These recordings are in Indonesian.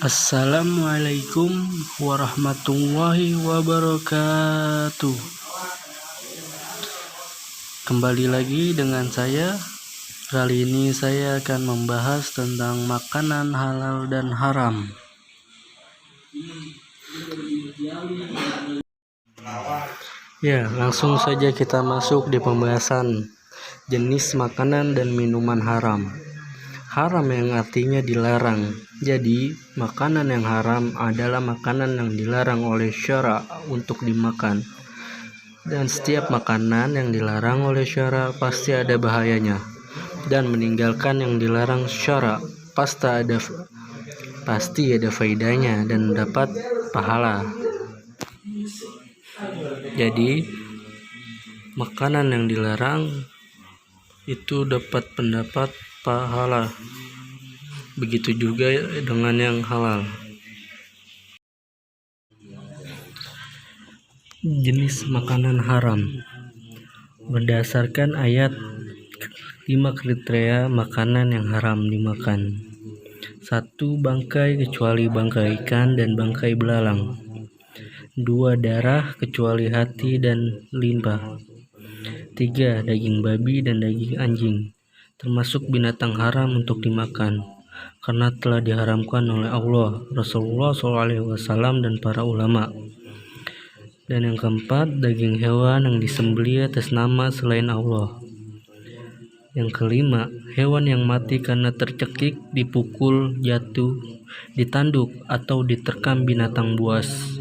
Assalamualaikum warahmatullahi wabarakatuh. Kembali lagi dengan saya. Kali ini saya akan membahas tentang makanan halal dan haram. Ya, langsung saja kita masuk di pembahasan jenis makanan dan minuman haram. Haram yang artinya dilarang. Jadi, makanan yang haram adalah makanan yang dilarang oleh syara untuk dimakan. Dan setiap makanan yang dilarang oleh syara pasti ada bahayanya. Dan meninggalkan yang dilarang syara pasti ada faedahnya dan dapat pahala. Jadi, makanan yang dilarang itu dapat pendapat pahala. Begitu juga dengan yang halal. Jenis makanan haram berdasarkan ayat 5 kriteria makanan yang haram dimakan. 1. Bangkai kecuali bangkai ikan dan bangkai belalang. 2. Darah kecuali hati dan limpa. 3. Daging babi dan daging anjing, termasuk binatang haram untuk dimakan, karena telah diharamkan oleh Allah, Rasulullah SAW, dan para ulama. Dan yang keempat, daging hewan yang disembelih atas nama selain Allah. Yang kelima, hewan yang mati karena tercekik, dipukul, jatuh, ditanduk, atau diterkam binatang buas.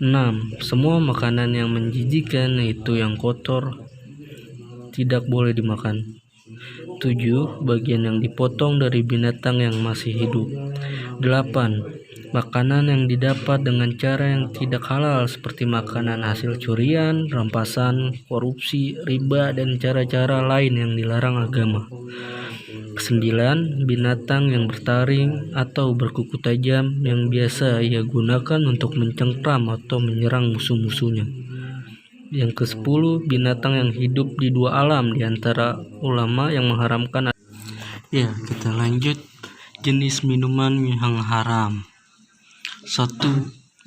6. Semua makanan yang menjijikkan, yaitu yang kotor, tidak boleh dimakan. 7. Bagian yang dipotong dari binatang yang masih hidup. 8. Makanan yang didapat dengan cara yang tidak halal, seperti makanan hasil curian, rampasan, korupsi, riba, dan cara-cara lain yang dilarang agama. 9. Binatang yang bertaring atau berkuku tajam yang biasa ia gunakan untuk mencengkram atau menyerang musuh-musuhnya. Yang ke-10, binatang yang hidup di dua alam. Di antara ulama yang mengharamkan. Ya, kita lanjut. Jenis minuman yang haram. 1.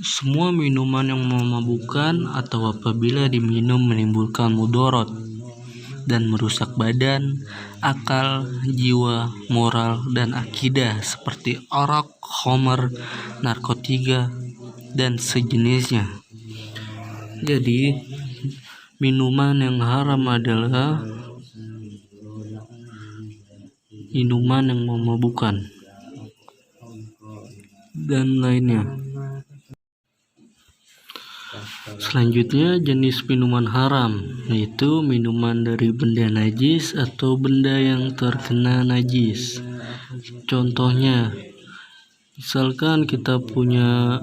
Semua minuman yang memabukkan atau apabila diminum menimbulkan mudarat dan merusak badan, akal, jiwa, moral, dan akidah, seperti arak, khamar, narkotika, dan sejenisnya. Jadi, minuman yang haram adalah minuman yang memabukkan dan lainnya. Selanjutnya, jenis minuman haram, yaitu minuman dari benda najis atau benda yang terkena najis. Contohnya, misalkan kita punya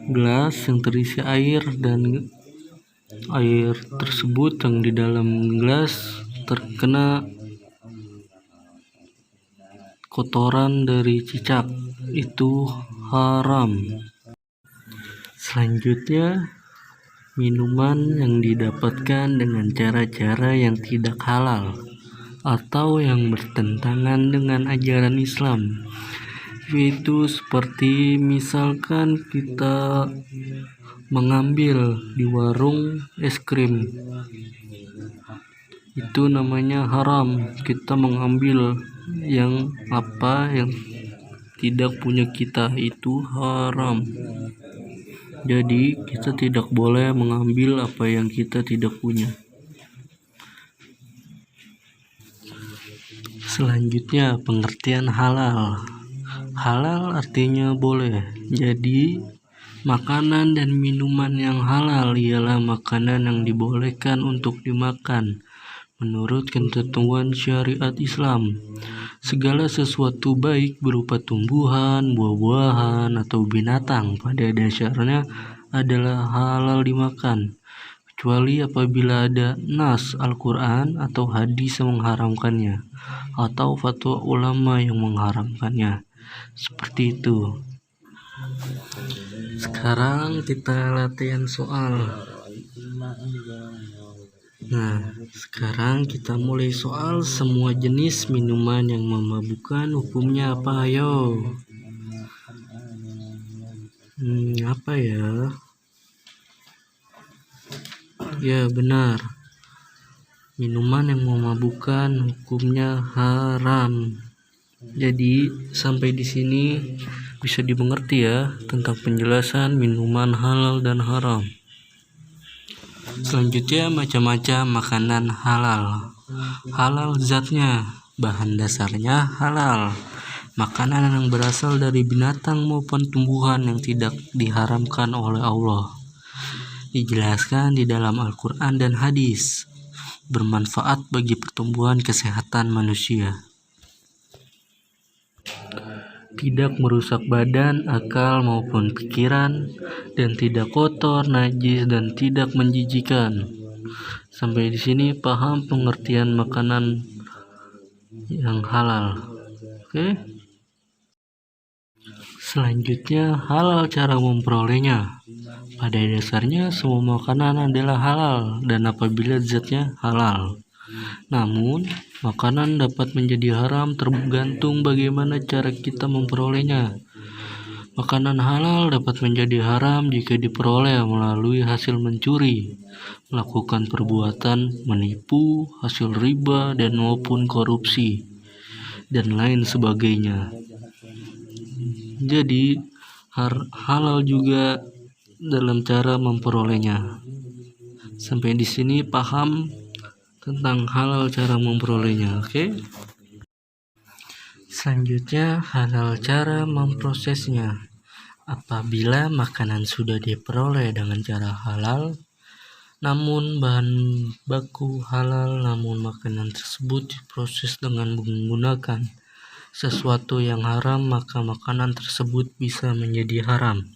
gelas yang terisi air dan air tersebut yang di dalam gelas terkena kotoran dari cicak, itu haram. Selanjutnya, minuman yang didapatkan dengan cara-cara yang tidak halal atau yang bertentangan dengan ajaran Islam, yaitu seperti misalkan kita mengambil di warung es krim, itu namanya haram. Kita mengambil yang tidak punya kita, itu haram. Jadi kita tidak boleh mengambil apa yang kita tidak punya. Selanjutnya, pengertian halal. Halal artinya boleh. Jadi, makanan dan minuman yang halal ialah makanan yang dibolehkan untuk dimakan menurut ketentuan syariat Islam. Segala sesuatu baik berupa tumbuhan, buah-buahan, atau binatang pada dasarnya adalah halal dimakan, kecuali apabila ada nas Al-Quran atau hadis yang mengharamkannya, atau fatwa ulama yang mengharamkannya. Seperti itu. Sekarang kita latihan soal. Nah, sekarang kita mulai soal semua jenis minuman yang memabukkan hukumnya apa? Ayo. Apa ya? Ya, benar. Minuman yang memabukkan hukumnya haram. Jadi, sampai di sini bisa dimengerti ya tentang penjelasan minuman halal dan haram. Selanjutnya, macam-macam makanan halal. Halal zatnya, bahan dasarnya halal. Makanan yang berasal dari binatang maupun tumbuhan yang tidak diharamkan oleh Allah. Dijelaskan di dalam Al-Quran dan hadis. Bermanfaat bagi pertumbuhan kesehatan manusia. Tidak merusak badan, akal maupun pikiran, dan tidak kotor, najis, dan tidak menjijikan. Sampai di sini paham pengertian makanan yang halal. Oke? Selanjutnya, halal cara memperolehnya. Pada dasarnya semua makanan adalah halal dan apabila zatnya halal. Namun, makanan dapat menjadi haram tergantung bagaimana cara kita memperolehnya. Makanan halal dapat menjadi haram jika diperoleh melalui hasil mencuri, melakukan perbuatan menipu, hasil riba dan maupun korupsi, dan lain sebagainya. Jadi, halal juga dalam cara memperolehnya. Sampai di sini paham tentang halal cara memperolehnya, oke? Selanjutnya, halal cara memprosesnya. Apabila makanan sudah diperoleh dengan cara halal, namun bahan baku halal, namun makanan tersebut diproses dengan menggunakan sesuatu yang haram, maka makanan tersebut bisa menjadi haram.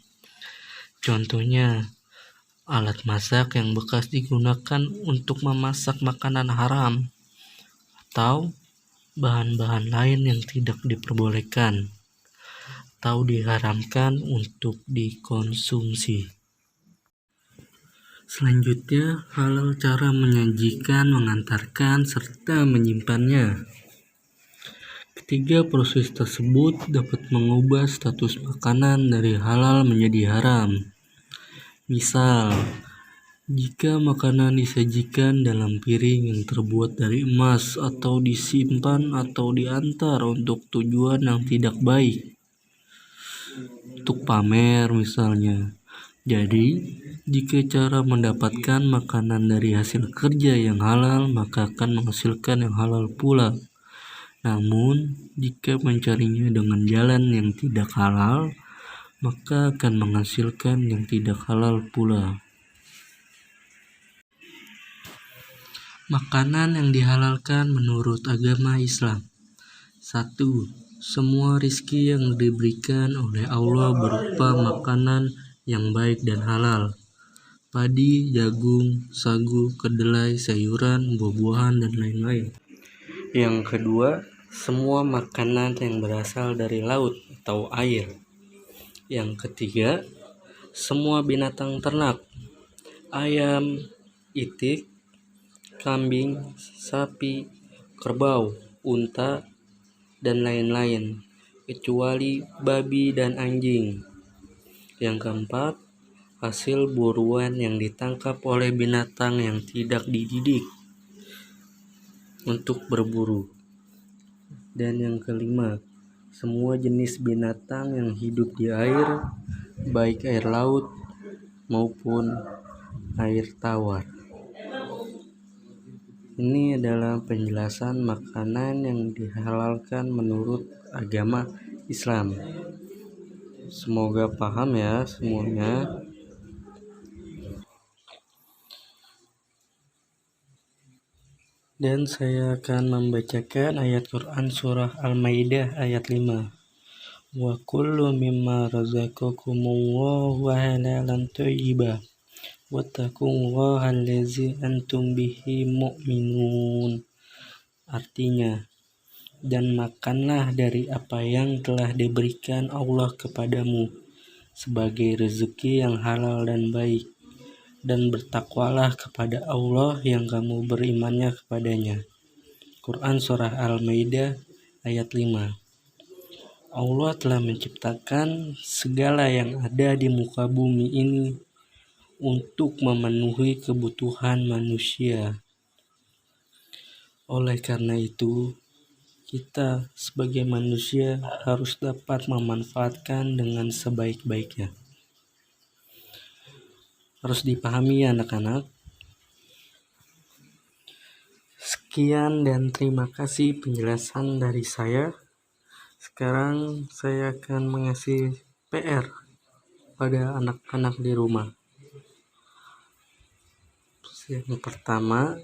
Contohnya, alat masak yang bekas digunakan untuk memasak makanan haram, atau bahan-bahan lain yang tidak diperbolehkan atau diharamkan untuk dikonsumsi. Selanjutnya, halal cara menyajikan, mengantarkan, serta menyimpannya. Ketiga proses tersebut dapat mengubah status makanan dari halal menjadi haram. Misal, jika makanan disajikan dalam piring yang terbuat dari emas atau disimpan atau diantar untuk tujuan yang tidak baik, untuk pamer misalnya. Jadi, jika cara mendapatkan makanan dari hasil kerja yang halal, maka akan menghasilkan yang halal pula. Namun, jika mencarinya dengan jalan yang tidak halal, maka akan menghasilkan yang tidak halal pula. Makanan yang dihalalkan menurut agama Islam. 1. Semua rizki yang diberikan oleh Allah berupa makanan yang baik dan halal. Padi, jagung, sagu, kedelai, sayuran, buah-buahan, dan lain-lain. Yang kedua, semua makanan yang berasal dari laut atau air. Yang ketiga, semua binatang ternak, ayam, itik, kambing, sapi, kerbau, unta, dan lain-lain, kecuali babi dan anjing. Yang keempat, hasil buruan yang ditangkap oleh binatang yang tidak dididik untuk berburu. Dan yang kelima, semua jenis binatang yang hidup di air, baik air laut maupun air tawar. Ini adalah penjelasan makanan yang dihalalkan menurut agama Islam. Semoga paham ya semuanya. Dan saya akan membacakan ayat Quran surah Al-Maidah ayat 5. Wa kullu mimma razaqakumullahu halalan thayyiban wattaqullaha allazi antum bihi mu'minun. Artinya, dan makanlah dari apa yang telah diberikan Allah kepadamu sebagai rezeki yang halal dan baik, dan bertakwalah kepada Allah yang kamu berimannya kepadanya. Quran Surah Al-Maidah ayat 5. Allah telah menciptakan segala yang ada di muka bumi ini untuk memenuhi kebutuhan manusia. Oleh karena itu, kita sebagai manusia harus dapat memanfaatkan dengan sebaik-baiknya. Harus dipahami ya anak-anak. Sekian dan terima kasih penjelasan dari saya. Sekarang saya akan mengasih PR pada anak-anak di rumah. Yang pertama,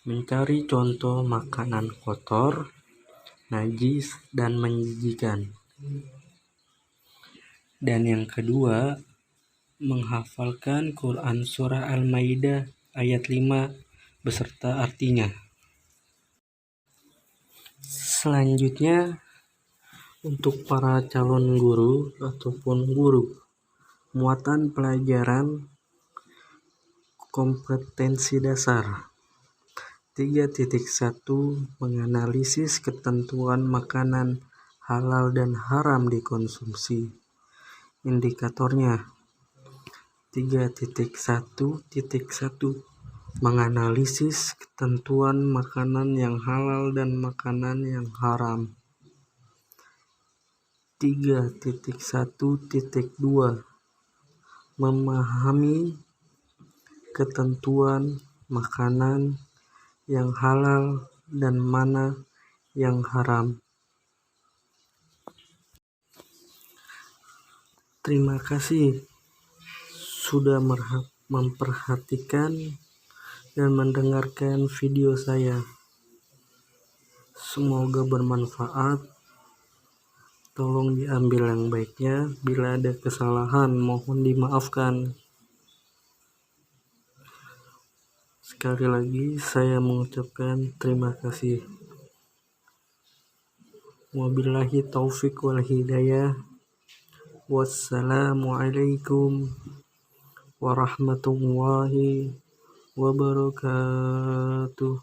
mencari contoh makanan kotor, najis, dan menjijikan. Dan yang kedua, menghafalkan Quran Surah Al-Maidah ayat 5 beserta artinya. Selanjutnya, untuk para calon guru ataupun guru, muatan pelajaran kompetensi dasar 3.1 menganalisis ketentuan makanan halal dan haram dikonsumsi. Indikatornya 3.1.1 menganalisis ketentuan makanan yang halal dan makanan yang haram. 3.1.2 memahami ketentuan makanan yang halal dan mana yang haram. Terima kasih sudah memperhatikan dan mendengarkan video saya. Semoga bermanfaat. Tolong diambil yang baiknya. Bila ada kesalahan, mohon dimaafkan. Sekali lagi, saya mengucapkan terima kasih. Wabillahi taufik wal hidayah. Wassalamualaikum warahmatullahi wabarakatuh.